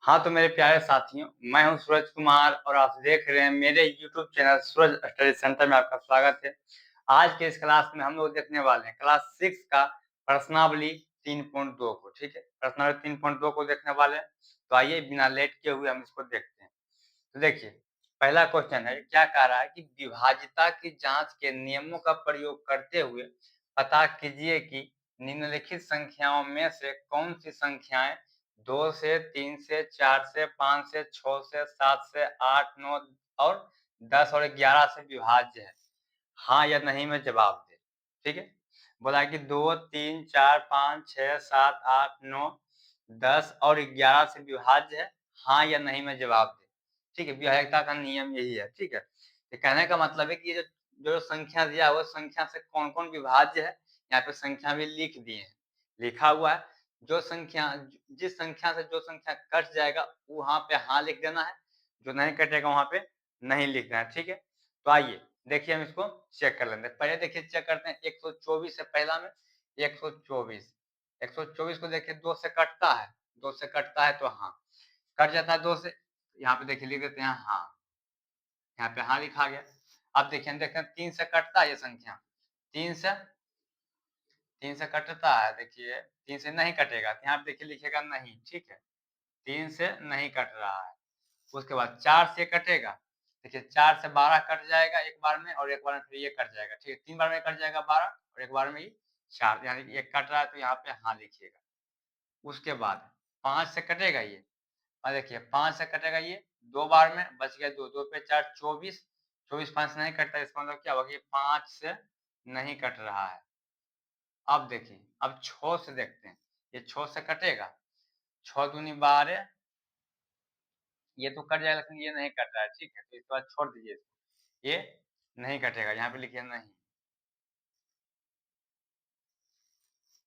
हाँ, तो मेरे प्यारे साथियों, मैं हूँ सूरज कुमार और आप देख रहे हैं मेरे यूट्यूब चैनल सूरज स्टडी सेंटर में आपका स्वागत है। आज के इस क्लास में हम लोग देखने वाले हैं क्लास 6 का प्रश्नावली 3.2 को, ठीक है? प्रश्नावली 3.2 को देखने वाले हैं, तो आइए बिना लेट किए हुए हम इसको देखते हैं। तो देखिए, पहला क्वेश्चन है, क्या कह रहा है कि विभाज्यता की जाँच के नियमों का प्रयोग करते हुए पता कीजिए कि निम्नलिखित संख्याओं में से कौन-सी संख्याएँ 2 से 3 से 4 से 5 से 6 से 7 से 8, 9 और 10 और 11 से विभाज्य है। हाँ या नहीं में जवाब दें, ठीक है? बोला है कि 2, 3, 4, 5, 6, 7, 8, 9, 10 और 11 से विभाज्य है। हाँ या नहीं में जवाब दें, ठीक है? विभाज्यता का नियम यही है, ठीक है? तो कहने का मतलब है कि ये जो जो संख्या दिया हुआ है, संख्या से कौन-कौन विभाज्य है, यहाँ पे संख्या भी लिख दिए हैं। लिखा हुआ है, जो संख्या जिस संख्या से जो संख्या कट जाएगा, वहाँ पे हाँ लिख देना है, जो नहीं कटेगा वहाँ पे नहीं लिखना है, ठीक है? तो आइए देखिए हम इसको चेक कर लेते हैं। पहले देखिए चेक करते हैं 124 है पहला में 124 124 को देखिए 2 से कटता है 2 से कटता है तो हाँ कट जाता है 2 से। यहाँ पे देखिए लिख देते हैं हाँ, यहाँ पे हाँ लिखा गया। अब देखिए हम देखते हैं 3 से कटता है ये संख्या 3 से 3 से कटता है, देखिए 3 से नहीं कटेगा तो यहाँ पे देखिए लिखेगा नहीं, ठीक है? 3 से नहीं कट रहा है। उसके बाद 4 से कटेगा, देखिए 4 से 12 कट जाएगा एक बार में और एक बार में फिर ये कट जाएगा, ठीक है? 3 बार में कट जाएगा 12 और एक बार में ये 4, यानी कि 1 कट रहा है तो यहाँ पे हाँ लिखिएगा। उसके बाद 5 से कटेगा ये और देखिए 5 से कटेगा ये 2 बार में, बच गया 2, 2 पे 4 24, 24 5 से नहीं कटता, इसका मतलब क्या होगा कि 5 से नहीं कट रहा है। अब देखिए, अब 6 से देखते हैं, ये 6 से कटेगा, 6 दूनी 12, ये तो कट जाएगा लेकिन ये नहीं कट रहा है, ठीक है? तो इसके बाद छोड़ दीजिए इसको, ये नहीं कटेगा, यहाँ पे लिखिए नहीं।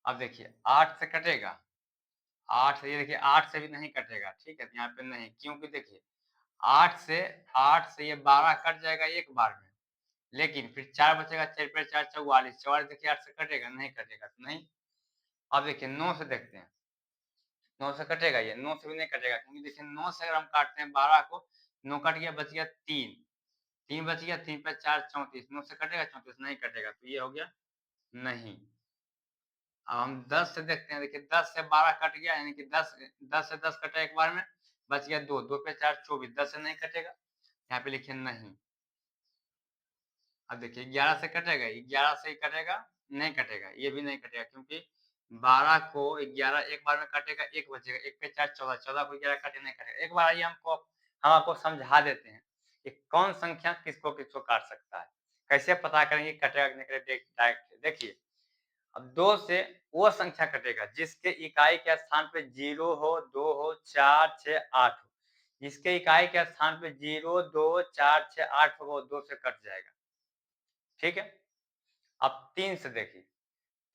अब देखिए 8 से कटेगा, 8 से ये देखिए 8 से भी नहीं कटेगा, ठीक है? तो यहाँ पे नहीं, क्योंकि देखिए 8 से ये 12 कट जाएगा एक बार में, लेकिन फिर 4 बचेगा, 4 पे 4 44, 44 देखिए 8 से कटेगा, नहीं कटेगा, तो नहीं। अब देखिए 9 से देखते हैं, 9 से कटेगा ये, 9 से भी नहीं कटेगा, क्योंकि देखिए 9 से अगर हम काटते हैं 12 को, 9 कट गया, बच गया 3, 3 बच गया, 3 पे 4 34, 9 से कटेगा 34, नहीं कटेगा, तो ये हो गया नहीं। अब हम 10 से देखते हैं, देखिए 10 से 12 कट गया, यानी कि 10 से 10 कटा एक बार में, बच गया 2, 2 पे 4 24, 10 से नहीं कटेगा, यहाँ पे लिखिए नहीं। अब देखिए 11 से कटेगा, 11 से ही कटेगा, नहीं कटेगा, ये भी नहीं कटेगा, क्योंकि 12 को 11 एक बार में काटेगा, 1 बचेगा, 1 पे 4 14, 14 को 11 काटे नहीं कटेगा। एक बार आइए हम आपको समझा देते हैं कि कौन संख्या किसको काट सकता है। कैसे पता करेंगे कटेगा कि नहीं कटेगा, डायरेक्ट देखिए। अब 2 से वो संख्या कटेगा जिसके इकाई के स्थान पे 0 हो, 2 हो, 4, 6, 8 हो। जिसके इकाई के स्थान पे 0, 2, 4, 6, 8 होगा, वो 2 से कट जाएगा, ठीक है? अब 3 से देखिए,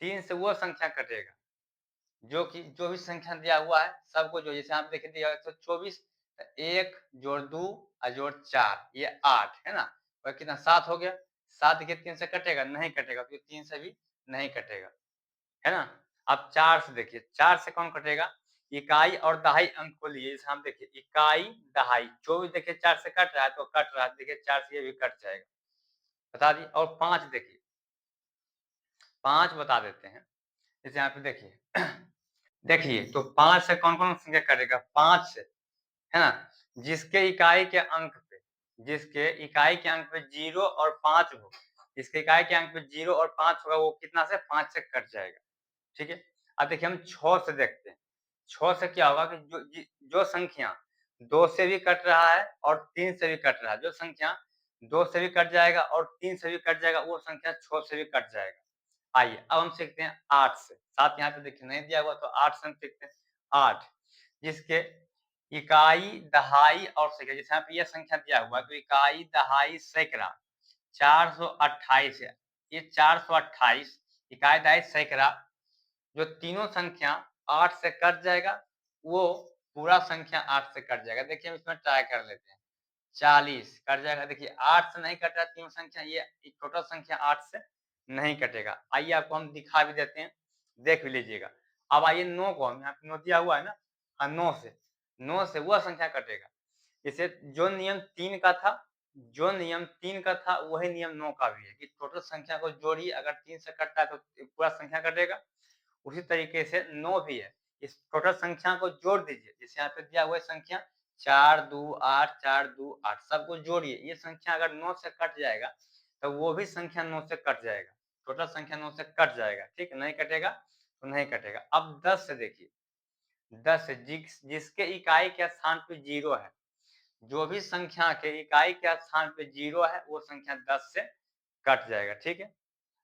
3 से वो संख्या कटेगा जो भी संख्या दिया हुआ है सबको जो, जैसे आप देखिए दिया 124, 1 जोड़ 2 और जोड़ 4 ये 8 है ना? और कितना 7 हो गया, 7 देखिए 3 से कटेगा, नहीं कटेगा, तो 3 से भी नहीं कटेगा, है ना? अब 4 से देखिए, 4 से कौन कटेगा? इकाई और दहाई अंक को लिए, जैसे हम देखिए इकाई, दहाई, 24 देखिए 4 से कट रहा है तो कट रहा है, देखिए 4 से ये भी कट जाएगा, बता दिए। और 5 देखिए, 5 बता देते हैं, जैसे यहाँ पे देखिए देखिए तो 5 से कौन-कौन संख्या कटेगा? 5 से, है ना? जिसके इकाई के अंक पे 0 और 5 हो, जिसके इकाई के अंक पे 0 और 5 होगा, वो कितना से 5 से कट जाएगा, ठीक है? अब देखिए हम 6 से देखते हैं, 6 से क्या होगा कि जो संख्या 2 से भी कट रहा है और 3 से भी कट रहा है, जो संख्या 2 से भी कट जाएगा और 3 से भी कट जाएगा, वो संख्या 6 से भी कट जाएगा। आइए अब हम सीखते हैं 8 से, 7 यहाँ पे देखिए नहीं दिया हुआ, तो 8 से हम सीखते हैं। 8 जिसके इकाई, दहाई और सैकड़ा, जैसे यहाँ पे ये संख्या दिया हुआ है तो इकाई, दहाई, सैकड़ा 428 है। ये 428 इकाई, दहाई, सैकड़ा, जो तीनों संख्या 8 से कट जाएगा, वो पूरा संख्या 8 से कट जाएगा। देखिए हम इसमें ट्राई कर लेते हैं। 40 कट जाएगा, देखिए 8 से नहीं कट रहा तीनों संख्या, ये टोटल संख्या 8 से नहीं कटेगा। आइए आपको हम दिखा भी देते हैं, देख भी लीजिएगा। अब आइए 9 को, हम यहाँ पे 9 दिया हुआ है ना, हाँ 9 से 9 से वह संख्या कटेगा। जैसे जो नियम 3 का था, वही नियम 9 का भी है कि टोटल संख्या को जोड़िए, अगर 3 से कटता है तो पूरा संख्या कटेगा। उसी तरीके से 9 भी है, इस टोटल संख्या को जोड़ दीजिए। जैसे यहाँ पे दिया हुआ है संख्या 4 2 8 4 2 8, सबको जोड़िए। ये संख्या अगर 9 से कट जाएगा तो वो भी संख्या 9 से कट जाएगा, टोटल संख्या 9 से कट जाएगा। ठीक है, नहीं कटेगा तो नहीं कटेगा। अब 10 से देखिए, 10 जिसके इकाई के स्थान पे 0 है, जो भी संख्या के इकाई के स्थान पे 0 है वो संख्या 10 से कट जाएगा। ठीक है,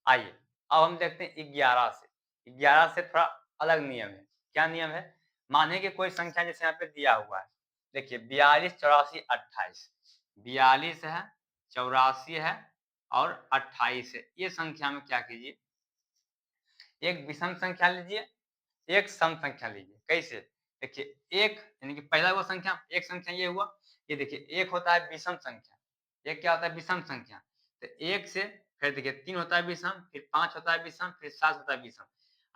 आइए अब हम देखते हैं 11 से। 11 से थोड़ा अलग नियम है। क्या नियम है? माने कि कोई संख्या जैसे यहाँ पे दिया हुआ है, देखिए 42 84 28, 42 है, 84 है और 28 है। ये संख्या में क्या कीजिए, एक विषम संख्या लीजिए, एक सम संख्या लीजिए। कैसे? देखिए एक यानी कि पहला वो संख्या, एक संख्या ये हुआ, ये देखिए एक होता है विषम संख्या। एक क्या होता है? विषम संख्या। तो एक से फिर देखिए 3 होता है विषम, फिर 5 होता है विषम, फिर 7 होता है विषम।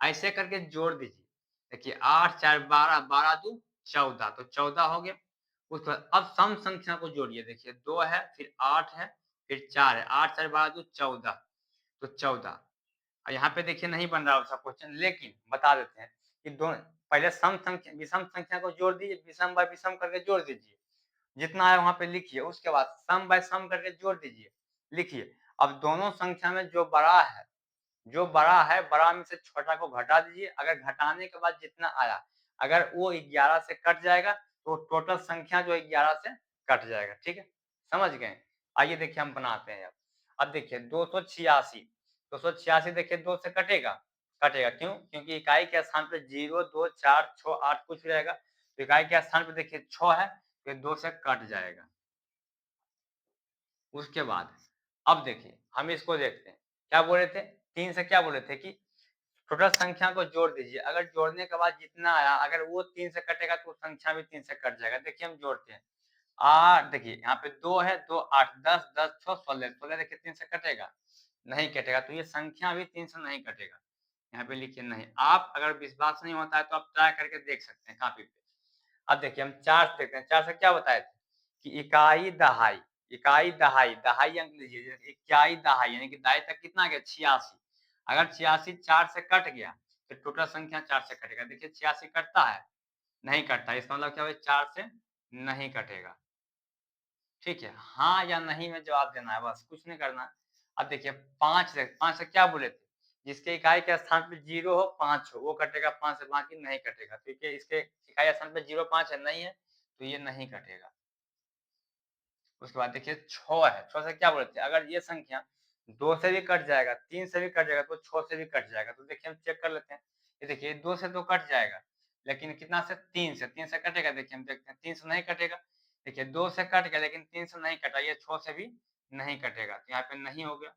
ऐसे करके जोड़ दीजिए। देखिए 8 4 12, 12 2 14, तो 14 हो गया। उसके बाद अब सम संख्या को जोड़िए। देखिए 2 है, फिर 8 है, फिर 4 है। 8 4 12 2 14, तो 14। यहाँ पे देखिए नहीं बन रहा उसका क्वेश्चन, लेकिन बता देते हैं कि पहले सम संख्या विषम संख्या को जोड़ दीजिए, विषम बाय विषम करके जोड़ दीजिए। जितना है वहां पे लिखिए, उसके बाद सम बाय सम करके जोड़ दीजिए, लिखिए। अब दोनों संख्या में जो बड़ा है, बड़ा में से छोटा को घटा दीजिए। अगर घटाने के बाद जितना आया, अगर वो 11 से कट जाएगा तो टोटल संख्या जो 11 से कट जाएगा। ठीक है, समझ गए? आइए देखिए हम बनाते हैं। अब देखिए 286, 286 देखिए 2 से कटेगा, क्यों? क्योंकि इकाई के स्थान पे 0 2 4 6 8 कुछ भी रहेगा, तो इकाई के स्थान पे देखिए 6 है, तो 2 से कट जाएगा। उसके बाद अब देखिए हम इसको देखते हैं, क्या बोले थे? 3 से क्या बोले थे कि टोटल संख्या को जोड़ दीजिए। अगर जोड़ने के बाद जितना आया, अगर वो 3 से कटेगा तो संख्या भी 3 से कट जाएगा। देखिए हम जोड़ते हैं। 8 देखिए यहाँ पे 2 है, 2 8 10 10 6 16, 16 देखिए 3 से कटेगा, नहीं कटेगा, तो ये संख्या भी 3 से नहीं कटेगा। यहाँ पे लिखिए नहीं। आप अगर विश्वास नहीं होता है तो आप ट्राई करके देख सकते हैं कॉपी पे। अब देखिए हम 4 से देखते हैं। 4 से क्या बताए थे कि इकाई दहाई, दहाई अंक लीजिए। इकाई दहाई यानी कि दहाई तक कितना गया? 86। अगर 86 4 से कट गया तो टोटल संख्या 4 से कटेगा। देखिए 86 कटता है? नहीं कटता। इसका मतलब क्या हुआ? 4 से नहीं कटेगा। ठीक है, हाँ या नहीं में जवाब देना है, बस कुछ नहीं करना। अब देखिए 5 से क्या बोले थे? जिसके इकाई के स्थान पे 0 हो 5 हो वो कटेगा, 5 से बाकी नहीं कटेगा। ठीक है, इसके इकाई स्थान पे 0 5 है, नहीं है, तो ये नहीं कटेगा। उसके बाद देखिए 6 है, 6 से क्या बोले थे? अगर ये संख्या 2 से भी कट जाएगा, 3 से भी कट जाएगा, तो 6 से भी कट जाएगा। तो देखिए हम चेक कर लेते हैं। ये देखिए 2 से तो कट जाएगा, लेकिन कितना से? 3 से कटेगा। देखिए हम देखते हैं 3 से नहीं कटेगा। देखिए 2 से कट गया लेकिन 3 से नहीं कटा, ये 6 से भी नहीं कटेगा, तो यहाँ पे नहीं हो गया।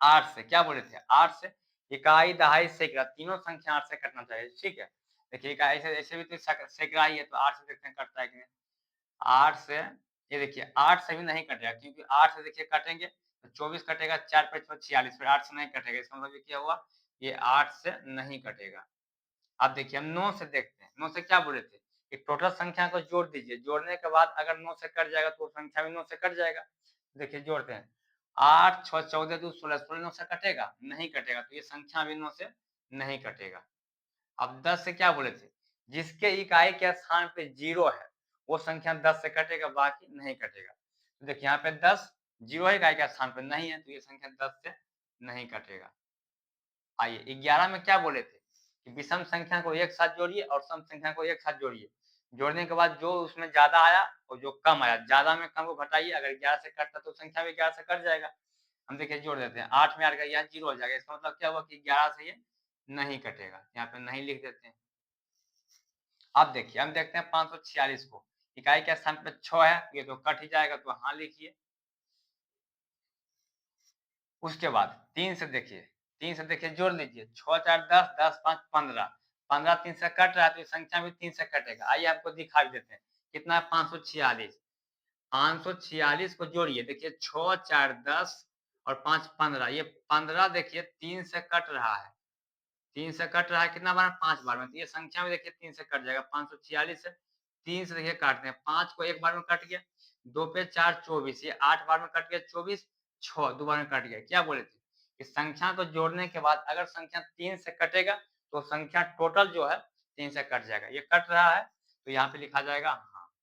8 से क्या बोले थे? 8 से इकाई, दहाई, सैकड़ा, तीनों संख्या 8 से कटना चाहिए। ठीक है, देखिए इकाई से ऐसे भी तो सैकड़ा ही है, तो 8 से देखते हैं कटता है कि नहीं। 8 से ये देखिए 8 से भी नहीं कटेगा, क्योंकि 8 से देखिए काटेंगे तो 24 कटेगा, 4 5 46, फिर 8 से नहीं कटेगा। इसका मतलब ये क्या हुआ? ये 8 से नहीं कटेगा। अब देखिए हम 9 से देखते हैं। 9 से क्या बोले थे कि टोटल संख्या को जोड़ दीजिए। जोड़ने के बाद अगर 9 से कट जाएगा तो संख्या भी 9 से कट जाएगा। देखिए जोड़ते हैं। 8 6 14 2 16, 16 9 से कटेगा? नहीं कटेगा, तो ये संख्या भी 9 से नहीं कटेगा। अब 10 से क्या बोले थे? जिसके इकाई के स्थान पे 0 है वो संख्या 10 से कटेगा, बाकी नहीं कटेगा। तो देखिए यहाँ पे 10 0 है, इकाई के स्थान पे नहीं है, तो ये संख्या 10 से नहीं कटेगा। आइए 11 में क्या बोले थे कि विषम संख्या को एक साथ जोड़िए और सम संख्या को एक साथ जोड़िए। जोड़ने के बाद जो उसमें ज्यादा आया और जो कम आया, ज्यादा में कम को घटाइए। अगर 11 से कटता तो संख्या भी 11 से कट जाएगा। हम देखिए जोड़ देते हैं। 8 में आ गया, यहाँ 0 हो जाएगा। इसका मतलब क्या हुआ कि 11 से ये नहीं कटेगा। यहाँ पे नहीं लिख देते हैं। अब देखिए हम देखते हैं 546 को। इकाई के स्थान पे 6 है, ये तो कट ही जाएगा, तो हाँ लिखिए। उसके बाद 3 से देखिए, 3 से देखिए जोड़ लीजिए। 6 4 10, 10 5 15, 15 3 से कट रहा है, तो ये संख्या भी 3 से कटेगा। आइए आपको दिखा भी देते हैं। कितना है? 546। 546 को जोड़िए। देखिए 6 4 10 और 5 15, ये 15 देखिए 3 से कट रहा है। 3 से कट रहा है कितना बार? 5 बार में। तो ये संख्या में देखिए 3 से कट जाएगा, 546 है। 3 से देखिए काटते हैं, 5 को एक बार में कट गया, 2 पे 4 24, ये 8 बार में कट गया 24, 6 2 बार में कट गया। क्या बोले थे? इस संख्या को जोड़ने के बाद अगर संख्या 3 से कटेगा तो संख्या टोटल जो है 3 से कट जाएगा। ये कट रहा है तो यहाँ पे लिखा जाएगा हाँ।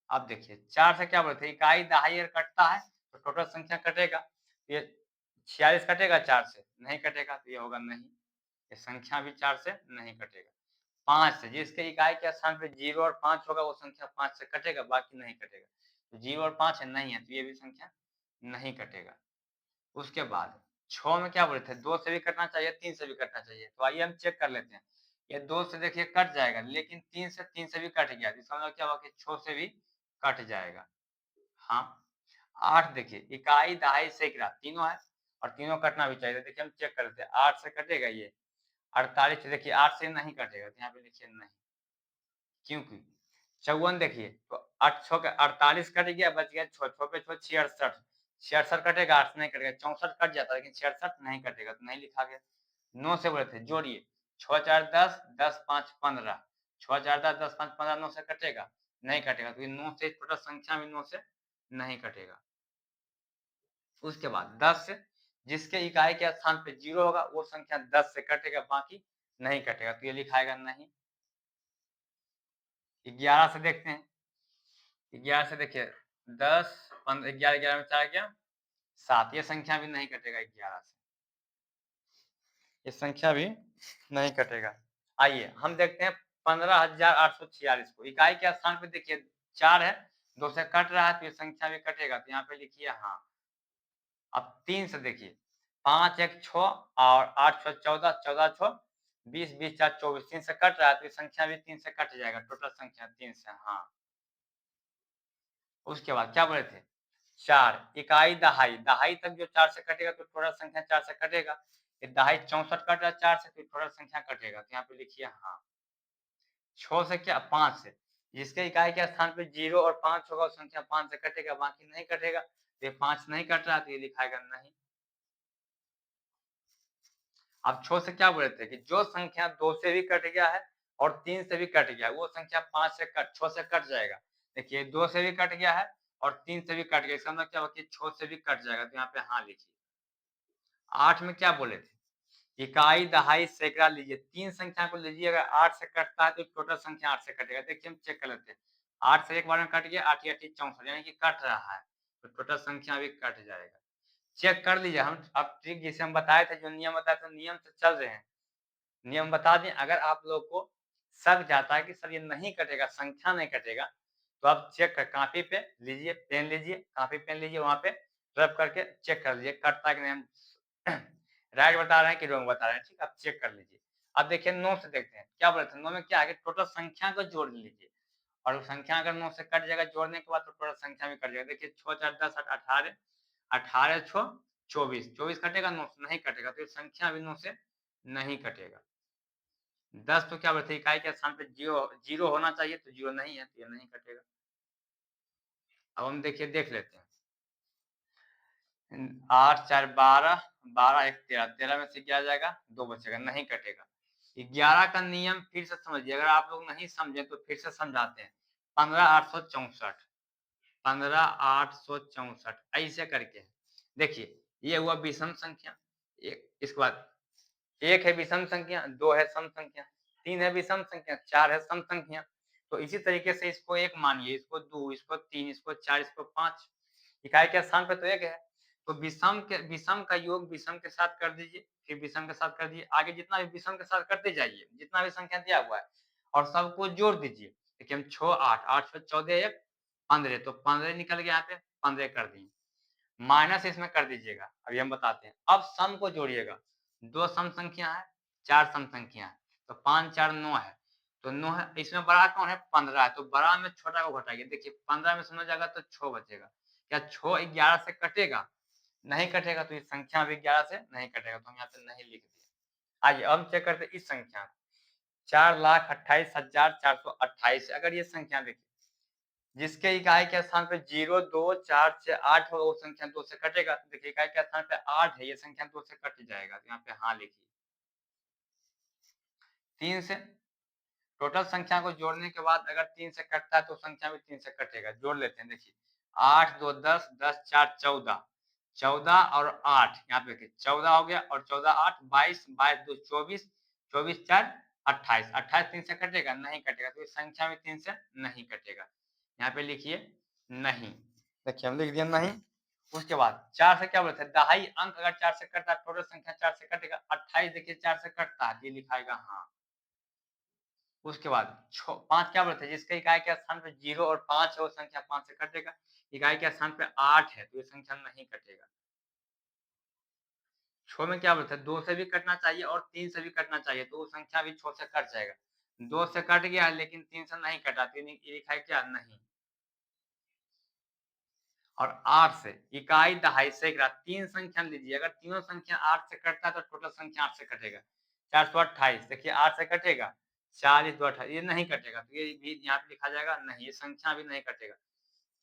अब देखिए 4 से क्या बोले थे? इकाई, दहाई अगर कटता है तो टोटल संख्या कटेगा। ये 46 कटेगा 4 से? नहीं कटेगा, तो ये होगा नहीं। ये संख्या भी 4 से नहीं कटेगा। 5 से, जिसके इकाई के स्थान पे 0 और 5 होगा वो संख्या 5 से कटेगा, बाकी नहीं कटेगा। तो 0 और 5 है, नहीं है, तो ये भी संख्या नहीं कटेगा। उसके बाद 6 में क्या बोले थे? 2 से भी कटना चाहिए, 3 से भी कटना चाहिए। तो आइए हम चेक कर लेते हैं। ये 2 से देखिए कट जाएगा, लेकिन 3 से भी कट गया। इसका मतलब क्या हुआ कि 6 से भी कट जाएगा। हाँ। 8 देखिए, इकाई, दहाई, सैकड़ा तीनों है और तीनों कटना भी चाहिए। देखिए हम चेक कर लेते हैं, 8 से कटेगा ये। 48 से देखिए 8 से नहीं कटेगा, तो यहाँ पे लिखिए नहीं। क्योंकि 54 देखिए, तो 8 6 का 48 कट गया, बच गया 6, 6 पे 6 66, 66 कटेगा, 8 से नहीं कटेगा। 64 कट जाता है, लेकिन 66 नहीं कटेगा, तो नहीं लिखा गया। 9 से बोले थे जोड़िए, 6 4 10, 10 5 15, 6 4 10, 10 5 15, 9 से कटेगा, नहीं कटेगा, तो ये 9 से टोटल संख्या में 9 से नहीं कटेगा। उसके बाद 10 से, जिसके इकाई के स्थान पे 0 होगा वो संख्या 10 से कटेगा, बाकी नहीं कटेगा, तो ये लिखाएगा नहीं। 11 से देखते हैं। 11 से देखिए 10 15, 11 11 में 4 गया 7, ये संख्या भी नहीं कटेगा। 11 से ये संख्या भी नहीं कटेगा। आइए हम देखते हैं 15,846 को। इकाई के स्थान पे देखिए 4 है, 2 से कट रहा है, तो ये संख्या भी कटेगा, तो यहाँ पे लिखिए हाँ। अब 3 से देखिए, 5 1 6 और 8 6 14, 14 6 20, 20 4 24, 3 से कट रहा है, तो ये संख्या भी 3 से कट जाएगा, टोटल संख्या 3 से। हाँ। उसके बाद क्या बोले थे? 4 इकाई, दहाई, दहाई तक जो 4 से कटेगा तो टोटल संख्या 4 से कटेगा। ये दहाई 64 कट रहा है 4 से, तो टोटल संख्या कटेगा, तो यहाँ पे लिखिए हाँ। 6 से क्या? 5 से, जिसके इकाई के स्थान पे 0 और 5 होगा, संख्या 5 से कटेगा, बाकी नहीं कटेगा। तो ये 5 नहीं कट रहा, तो ये लिखाएगा नहीं। अब 6 से क्या बोले थे कि जो संख्या 2 से भी कट गया है और 3 से भी कट गया है, वो संख्या 5 से 6 से कट जाएगा। देखिए 2 से भी कट गया है और 3 से भी कट गया, इसका मतलब क्या हुआ कि 6 से भी कट जाएगा, तो यहाँ पे हाँ लिखिए। 8 में क्या बोले थे? इकाई, दहाई, सैकड़ा लीजिए, 3 संख्या को लीजिए, अगर 8 से कटता है तो टोटल संख्या 8 से कटेगा। देखिए हम चेक कर लेते हैं, 8 से एक बार में कट गया, 8 8 64, यानी कि कट रहा है, तो टोटल संख्या भी कट जाएगा। चेक कर लीजिए। हम अब ट्रिक जिसे हम बताए थे, जो नियम बताए थे, नियम से चल रहे हैं। नियम बता दें, अगर आप लोग को शक जाता है कि सर ये नहीं कटेगा, संख्या नहीं कटेगा, तो आप चेक कर, कॉपी पे लीजिए, पेन लीजिए, कॉपी पेन लीजिए, वहाँ पे रब करके चेक कर लीजिए कटता है कि नहीं। हम राइट बता रहे हैं कि रॉन्ग बता रहे हैं, ठीक है? आप चेक कर लीजिए। अब देखिए 9 से देखते हैं, क्या बोले थे? 9 में क्या है कि टोटल संख्या को जोड़ लीजिए, और वो संख्या अगर 9 से कट जाएगा जोड़ने के बाद, तो टोटल संख्या भी कट जाएगा। देखिए 6 4 10 8 18, 18 6 24, 24 कटेगा, 9 से नहीं कटेगा, तो ये संख्या भी 9 से नहीं कटेगा। 10 तो क्या बोलते हैं? इकाई के स्थान पे 0 होना चाहिए, तो 0 नहीं है, तो ये नहीं कटेगा। अब हम देखिए देख लेते हैं। 8 4 12, 12 1 13, 13 में से क्या जाएगा? 2 बचेगा, नहीं कटेगा। 11 का नियम फिर से समझिए, अगर आप लोग नहीं समझे तो फिर से समझाते हैं। 15,864, 15,864 ऐसे करके देखिए, ये हुआ विषम संख्या। एक इसके बाद 1 है विषम संख्या, 2 है सम संख्या, 3 है विषम संख्या, 4 है सम संख्या। तो इसी तरीके से इसको 1 मानिए, इसको 2, इसको 3, इसको 4, इसको 5। इकाई के स्थान पे तो 1 है, तो विषम का योग विषम के साथ कर दीजिए, फिर विषम के साथ कर दीजिए, आगे जितना भी विषम के साथ करते जाइए, जितना भी संख्या दिया हुआ है, और सबको जोड़ दीजिए। देखिए हम 6 8, 8 6 14 1 15, तो 15 निकल गया, यहाँ पे 15 कर दिए। माइनस इसमें कर दीजिएगा, अभी हम बताते हैं। अब सम को जोड़िएगा, 2 सम संख्या है, 4 सम संख्या है, तो 5 4 9 है, तो 9 है, इसमें बड़ा कौन है? 15 है, तो बड़ा में छोटा को घटाइए। देखिए 15 में से 9 जाएगा तो 6 बचेगा। क्या 6 11 से कटेगा? नहीं कटेगा, तो ये संख्या भी 11 से नहीं कटेगा, तो हम यहाँ पे नहीं लिख दिए। आइए अब हम चेक करते हैं इस संख्या, 4,28,428। अगर ये संख्या देखिए, जिसके इकाई के स्थान पे 0 2 4 6 8 होगा, वो संख्या 2 से कटेगा। देखिए इकाई के स्थान पे 8 है, ये संख्या 2 से कट जाएगा, तो यहाँ पे हाँ लिखिए। 3 से टोटल संख्या को जोड़ने के बाद अगर 3 से कटता है तो संख्या भी 3 से कटेगा। जोड़ लेते हैं, देखिए 8 2 10, 10 4 14, 14 और 8 यहाँ पे देखिए 14 हो गया और 14 8 22, 22 2 24, 24 4 28, 28 3 से कटेगा? नहीं कटेगा, तो इस संख्या में 3 से नहीं कटेगा। यहाँ पे लिखिए नहीं, देखिए हम लिख दिया नहीं। उसके बाद 4 से क्या बोलते हैं? दहाई अंक अगर 4 से कटता है, टोटल संख्या 4 से कटेगा। 28 देखिए 4 से कटता है, ये लिखाएगा हाँ। उसके बाद 5 क्या बोलते हैं? जिसके इकाई के स्थान पे 0 और 5 है वो संख्या 5 से कटेगा। इकाई के स्थान पे 8 है तो ये संख्या नहीं कटेगा। 6 में क्या बोलते हैं? 2 से भी कटना चाहिए और 3 से भी कटना चाहिए, तो वो संख्या भी 6 से कट जाएगा। 2 से कट गया लेकिन 3 से नहीं कटा, तो ये लिखा है क्या? नहीं। और 8 से इकाई, दहाई, सैकड़ा 3 संख्या लीजिए। अगर तीनों संख्या 8 से कटता है तो टोटल संख्या 8 से कटेगा। 428 देखिए 8 से कटेगा, 40 2 28, ये नहीं कटेगा, तो ये भी यहाँ पे लिखा जाएगा नहीं, ये संख्या भी नहीं कटेगा।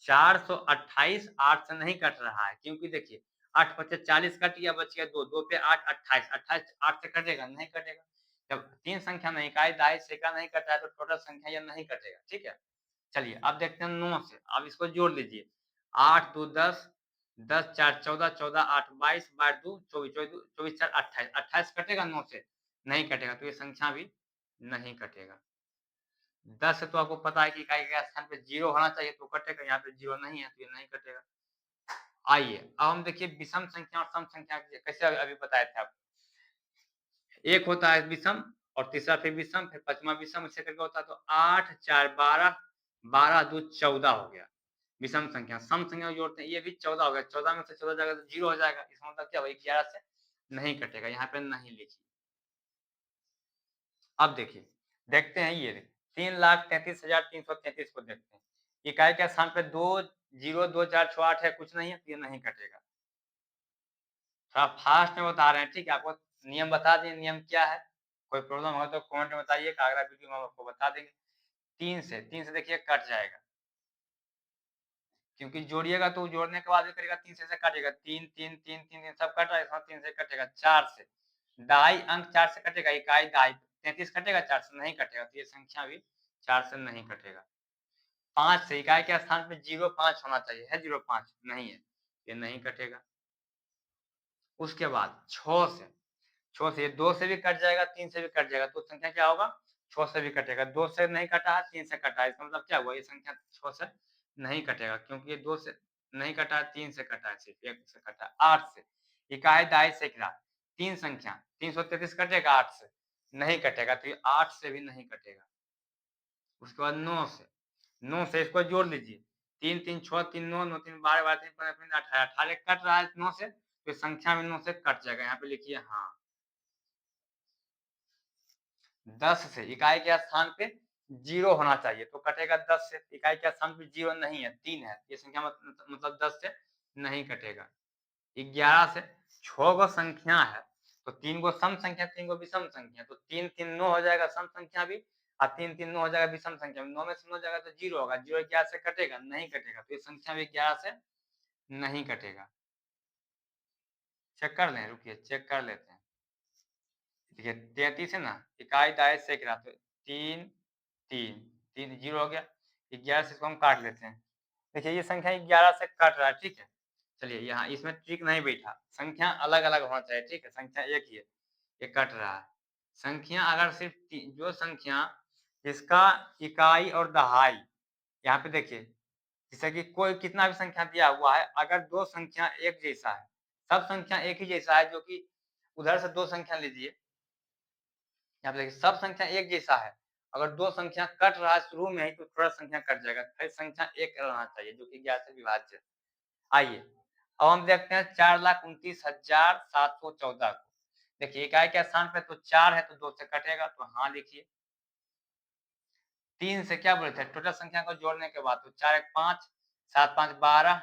428 8 से नहीं कट रहा है, क्योंकि देखिए 8 पचे 40 कट गया, बच गया 2, 2 पे 8 28, 28 8 से कटेगा? नहीं कटेगा। जब 3 संख्या में इकाई, दहाई, सैकड़ा नहीं कटा है तो टोटल संख्या ये नहीं कटेगा, ठीक है। चलिए अब देखते हैं 9 से, अब इसको जोड़ लीजिए। 8 2 10, 10 4 14, 14 8 22, 22 2 24, 24 4 28, 28 कटेगा 9 से? नहीं कटेगा, तो ये संख्या भी नहीं कटेगा। 10 से तो आपको पता है कि इकाई के स्थान पे 0 होना चाहिए तो कटेगा, यहाँ पे 0 नहीं है तो ये नहीं कटेगा। आइए अब हम देखिए विषम संख्या और सम संख्या कैसे अभी बताए थे आपको। एक होता है विषम और तीसरा फिर विषम, फिर पांचवा विषम, इससे करके होता है तो 8 4 12, 12 2 14 हो गया विषम संख्या। सम संख्या जोड़ते हैं, ये भी 14 हो गया। 14 में से 14 जाएगा तो 0 हो जाएगा, इसका मतलब क्या हुआ? 11 से नहीं कटेगा, यहाँ पे नहीं लिखिए। अब देखिए, देखते हैं ये 3,33,333 को देखते हैं। इकाई के स्थान पे 2 0 2 4 6 8 है, कुछ नहीं है तो ये नहीं कटेगा। थोड़ा फास्ट में बता रहे हैं, ठीक है। आपको नियम बता दें, नियम क्या है। कोई प्रॉब्लम हो तो कमेंट में बताइएगा, अगला वीडियो में हम आपको बता देंगे। 3 से देखिए कट जाएगा, क्योंकि जोड़िएगा तो जोड़ने के बाद भी करेगा 3 से काटेगा। 3 3 3 3 3 सब कट रहा है, इसमें 3 से कटेगा। 4 से दहाई अंक 4 से कटेगा, इकाई दहाई 33 कटेगा, 4 से नहीं कटेगा, तो ये संख्या भी 4 से नहीं कटेगा। 5 से इकाई के स्थान पे 0 5 होना चाहिए, है 0 5 नहीं है, ये नहीं कटेगा। उसके बाद 6 से 2 से भी कट जाएगा, 3 से भी कट जाएगा, तो संख्या क्या होगा? 6 से भी कटेगा। 2 से नहीं कटा है, 3 से कटा है, इसका मतलब क्या हुआ? ये संख्या 6 से नहीं कटेगा, क्योंकि ये 2 से नहीं कटा है, 3 से कटा है, सिर्फ 1 से कटा है। 8 से इकाई, दहाई, सैकड़ा 3 संख्या, 333 कटेगा 8 से? नहीं कटेगा, तो ये 8 से भी नहीं कटेगा। उसके बाद 9 से इसको जोड़ लीजिए। 3 3 6 3 9 9 3 12 12 3 15 15 18, 18 कट रहा है 9 से, तो संख्या में 9 से कट जाएगा, यहाँ पे लिखिए हाँ। 10 से इकाई के स्थान पे 0 होना चाहिए तो कटेगा 10 से। इकाई के स्थान पे 0 नहीं है, 3 है, ये संख्या मतलब 10 से नहीं कटेगा। 11 से 6 गो संख्या है तो 3 गो सम संख्या, 3 गो विषम संख्या, तो 3 3 9 हो जाएगा सम संख्या भी, और 3 3 9 हो जाएगा विषम संख्या भी। 9 में से 9 जाएगा तो 0 होगा, 0 11 से कटेगा? नहीं कटेगा, तो ये संख्या भी 11 से नहीं कटेगा। चेक कर लें, रुकिए चेक कर लेते हैं। देखिए 33 है ना, इकाई, दहाई, सैकड़ा, तो 3 3 3 0 हो गया। 11 से इसको हम काट लेते हैं। देखिए ये संख्या 11 से कट रहा है, ठीक है। चलिए यहाँ इसमें ट्रिक नहीं बैठा, संख्या अलग अलग होना चाहिए, ठीक है। संख्या एक ही है, ये कट रहा है। संख्या अगर सिर्फ जो संख्या जिसका इकाई और दहाई, यहाँ पे देखिए जैसे कि कोई कितना भी संख्या दिया हुआ है, अगर दो संख्या एक जैसा है, सब संख्या एक ही जैसा है, जो कि उधर से दो संख्या लीजिए, यहाँ पे देखिए सब संख्या एक जैसा है। अगर दो संख्या कट रहा है शुरू में ही तो थोड़ा संख्या कट जाएगा, फिर संख्या एक रहना चाहिए, जो कि 11 से विभाज्य। आइए अब हम देखते हैं 4,29,714 को। देखिए इकाई के स्थान पे तो 4 है तो 2 से कटेगा, तो हाँ लिखिए। 3 से क्या बोले थे? टोटल संख्या को जोड़ने के बाद तो 4 1 5, 7 5 12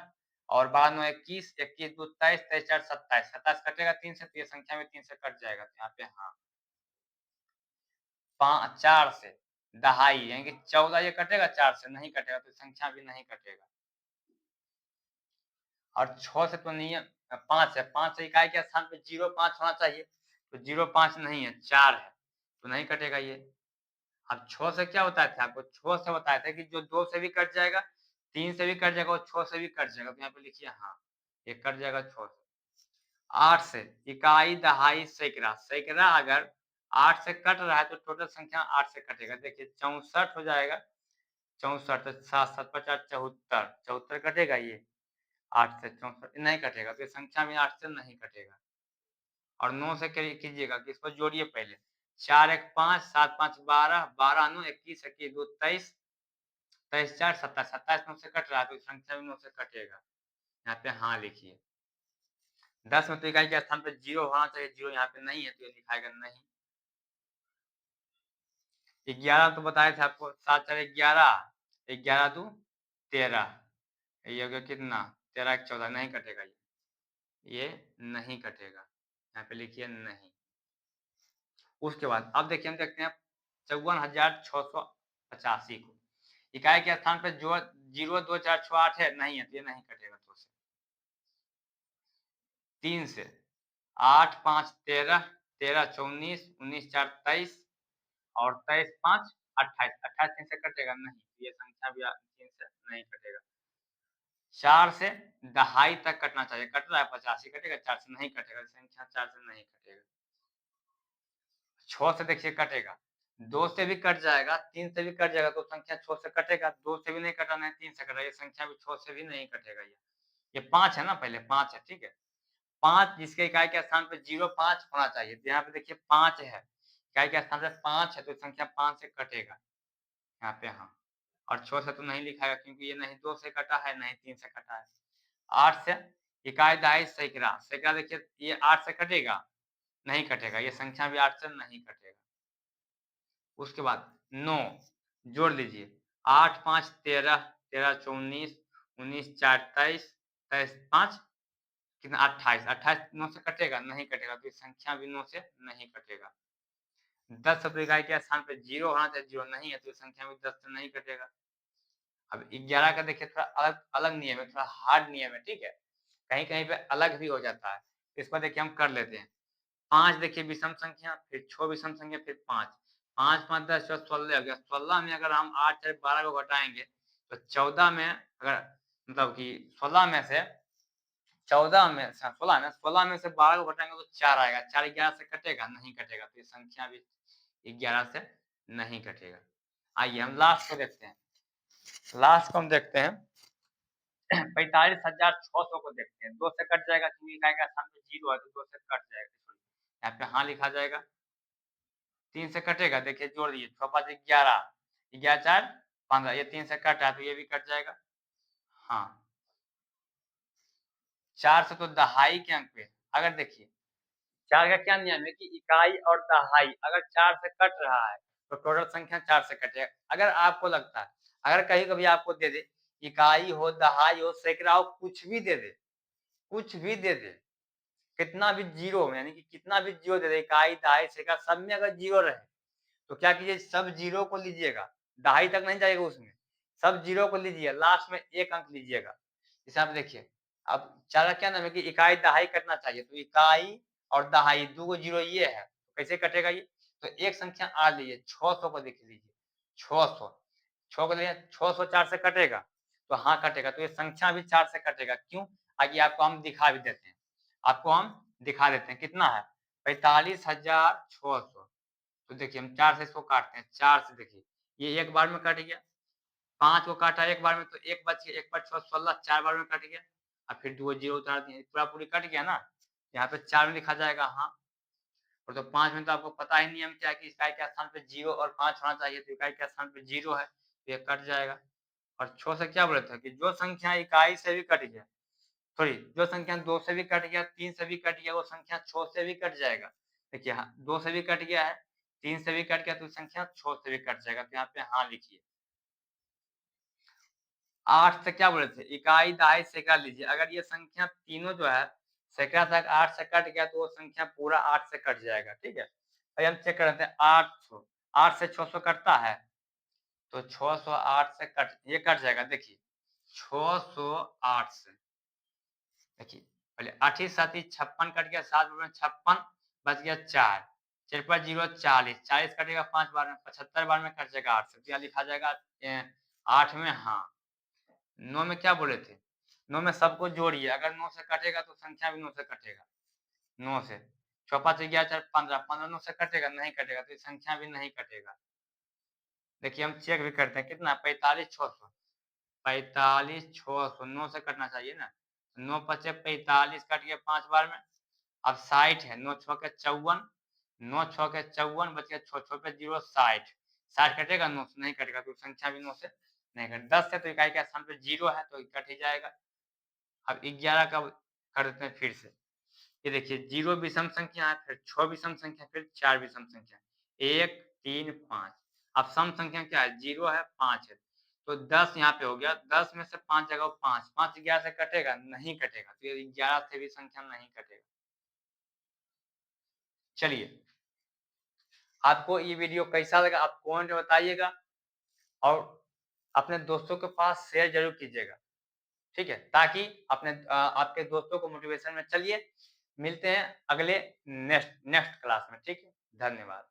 और 12 9 21, 21 2 23, 23 4 27, 27 कटेगा 3 से, तो ये संख्या में 3 से कट जाएगा, तो यहाँ पे हाँ। 4 से दहाई यानी कि 14, ये कटेगा? 4 से नहीं कटेगा, तो संख्या भी नहीं कटेगा। और 6 से तो नहीं है, 5 है, 5 से इकाई के स्थान पे 0 5 होना चाहिए, तो 0 5 नहीं है, 4 है, तो नहीं कटेगा ये। अब 6 से क्या बताए थे आपको? 6 से बताए थे कि जो 2 से भी कट जाएगा, 3 से भी कट जाएगा और 6 से भी कट जाएगा। तो यहाँ पे लिखिए हाँ, ये कट जाएगा 6 से। 8 से इकाई, दहाई, सैकड़ा। सैकड़ा अगर 8 से कट रहा है तो टोटल संख्या 8 से कटेगा। देखिए 64 हो जाएगा, 64 तो 7 7 50 74, 74 कटेगा ये 8 से 64 नहीं कटेगा। तो ये संख्या भी 8 से नहीं कटेगा। और 9 से कीजिएगा कि इसको जोड़िए पहले। 4 1 5, 7 5 12, 12 9 21, 21 2 23, 23 4 27, 27 9 से कट रहा है तो संख्या भी 9 से कटेगा। यहाँ पे हाँ लिखिए। 10 में तो इकाई के स्थान पे 0 होना चाहिए, 0 यहाँ पे नहीं है तो ये लिखाएगा नहीं। 11 तो बताए थे आपको, 7 4 11, 11 2 13, ये हो गया कितना? 13 1 14, नहीं कटेगा ये नहीं कटेगा। यहाँ पे लिखिए नहीं। उसके बाद अब देखिए हम देखते हैं 54,685 को। इकाई के स्थान पर जो 0 2 4 6 8 है, नहीं है तो ये नहीं कटेगा। तो 3 से 8 5 13, 13 19, 19 4 23 और 23 5 28, 28 3 से कटेगा नहीं, ये संख्या भी 3 से नहीं कटेगा। 4 से दहाई तक कटना चाहिए, कट रहा है 85 कटेगा, 4 से नहीं कटेगा, संख्या 4 से नहीं कटेगा। 6 से देखिए कटेगा, 2 से भी कट जाएगा, 3 से भी कट जाएगा तो संख्या 6 से कटेगा, 2 से भी नहीं कटाना है, 3 से कटा, ये संख्या भी 6 से भी नहीं कटेगा। ये 5 है ना, पहले 5 है, ठीक है। 5 जिसके इकाई के स्थान पे 0 5 होना चाहिए, तो यहाँ पे देखिए 5 है, इकाई के स्थान पे 5 है तो संख्या 5 से कटेगा यहाँ पे हाँ। और 6 से तो नहीं लिखाएगा क्योंकि ये नहीं 2 से कटा है, नहीं 3 से कटा है। 8 से इकाई, दहाई, सैकड़ा। सैकड़ा देखिए ये 8 से कटेगा, नहीं कटेगा, ये संख्या भी 8 से नहीं कटेगा। उसके बाद 9 जोड़ लीजिए, 8 5 13, 13 19, 19 4 23, 23 5 कितना 28, 28 9 से कटेगा, नहीं कटेगा, तो ये संख्या भी 9 से नहीं कटेगा। 10 रुपए इकाई के स्थान पे 0 होना चाहिए, 0 नहीं है तो ये संख्या भी 10 से नहीं कटेगा। अब 11 का देखिए थोड़ा अलग अलग नियम है, थोड़ा हार्ड नियम है, ठीक है। कहीं-कहीं पे अलग भी हो जाता है। इसको देखिए हम कर लेते हैं। 5 देखिए विषम संख्या, फिर 6 विषम संख्या, फिर 5, 5 5 10 14 16 हो गया। 16 में अगर हम 8 4 12 को घटाएँगे तो 14 में अगर मतलब कि 16 में से 14 में 16 में से 12 को घटाएँगे तो 4 आएगा। 4 11 से कटेगा? नहीं कटेगा। तो ये संख्या भी 11 से नहीं कटेगा। आइए हम लास्ट को देखते हैं। लास्ट को हम देखते हैं 45,600 को देखते हैं। 2 से कट जाएगा क्योंकि इकाई का स्थान पे 0 है तो 2 से कट जाएगा। यहाँ पे हाँ लिखा जाएगा। 3 से कटेगा, देखिए जोड़ दीजिए 6 5 11, 11 4 15, ये 3 से कट रहा है तो ये भी कट जाएगा। हाँ, 4 से तो दहाई के अंक पे अगर देखिए 4 का क्या नियम है कि इकाई और दहाई अगर 4 से कट रहा है तो टोटल संख्या 4 से कटेगा। अगर आपको लगता है, अगर कहीं-कभी आपको दे दे, इकाई हो, दहाई हो, सैकड़ा हो, कुछ भी दे दे, कुछ भी दे दे, कितना भी 0 यानी कि कितना भी 0 दे दे, इकाई, दहाई, सैकड़ा सब में अगर 0 रहे, तो क्या कीजिए सब 0 को लीजिएगा, दहाई तक नहीं जाएगा उसमें, सब 0 को लीजिए, लास्ट में 1 अंक लीजिएगा। जैसे आप देखिए, अब 4 का क्या नाम है कि इकाई, दहाई कटना चाहिए, तो इकाई और दहाई 2 को 0 ये है, तो कैसे कटेगा ये? तो एक संख्या और लीजिए, 600 को देख लीजिए, 600, 6 को लिए 600 4 से कटेगा? तो हाँ कटेगा, तो ये संख्या भी 4 से कटेगा, क्यों? आइए आपको हम दिखा भी देते हैं, आपको हम दिखा देते हैं, कितना है? 45,600। तो देखिए हम 4 से इसको काटते हैं, 4 से देखिए, ये एक बार में कट गया, 5 को काटा एक बार में तो 1 बच गया, 1 5 6 16, 4 बार में कट गया, और फिर 2 0 उतार दिए, पूरा-पूरी कट गया ना, यहाँ पे 4 में लिखा जाएगा हाँ, और तो 5 में तो आपको पता ही नियम क्या है कि इकाई के स्थान पे 0 और 5 होना चाहिए, तो इकाई के स्थान पे 0 है, तो ये कट जाएगा। और 6 से क्या बोले थे कि जो संख्या इकाई से भी कट गया, सॉरी जो संख्या 2 से भी कट गया, 3 से भी कट गया, वो संख्या 6 से भी कट जाएगा। देखिए हाँ, 2 से भी कट गया है, 3 से भी कट गया तो संख्या 6 से भी कट जाएगा, तो यहाँ पे हाँ लिखिए। 8 से क्या बोले थे? इकाई, दहाई, सैकड़ा लीजिए। अगर ये संख्या तीनों जो है सैकड़ा तक 8 से कट गया तो वो संख्या पूरा 8 से कट जाएगा, ठीक है? आइए हम चेक कर लेते हैं 800, 8 से 600 कटता है, तो 600 8 से कट ये कट जाएगा देखिए, 600 8 से देखिए, पहले 8 ही 7 ही 56 कट गया, 7 में 56 बच गया 4, 4 0 40, 40 कटेगा 5 बार में, 75 बार में कट जाएगा 8 से, तो यहाँ लिखा जाएगा 8 में हाँ। 9 में क्या बोले थे? 9 में सबको जोड़िए, अगर 9 से कटेगा तो संख्या भी 9 से कटेगा, 9 से। 6 5 11 4 15, 15 9 से कटेगा, नहीं कटेगा, तो ये संख्या भी नहीं कटेगा। देखिए हम चेक भी करते हैं, कितना 45 600, 45 600, 9 से कटना चाहिए ना, 9 पचे 45 कट गया 5 बार में, अब 60 है, 9 6 के 54, 9 6 के 54 बच गया 6 6 पे 0 60, 60 कटेगा 9 से, नहीं कटेगा, तो संख्या भी 9 से नहीं कटेगा। 10 है तो इकाई के स्थान पे 0 है तो कट ही जाएगा। अब 11 का कर देते हैं फिर से, ये देखिए 0 विषम संख्या है, फिर 6 विषम संख्या, फिर 4 विषम संख्या, 1 3 5। अब सम संख्या क्या है? 0 है 5 है, तो 10 यहाँ पे हो गया, 10 में से 5 जगह 5, 5 11 से कटेगा, नहीं कटेगा, तो ये 11 से भी संख्या नहीं कटेगा। चलिए, आपको ये वीडियो कैसा लगा आप कमेंट में बताइएगा, और अपने दोस्तों के पास शेयर जरूर कीजिएगा, ठीक है? ताकि आपके दोस्तों को मोटिवेशन में। चलिए, मिलते हैं अगले नेक्स्ट क्लास में, ठीक है? धन्यवाद।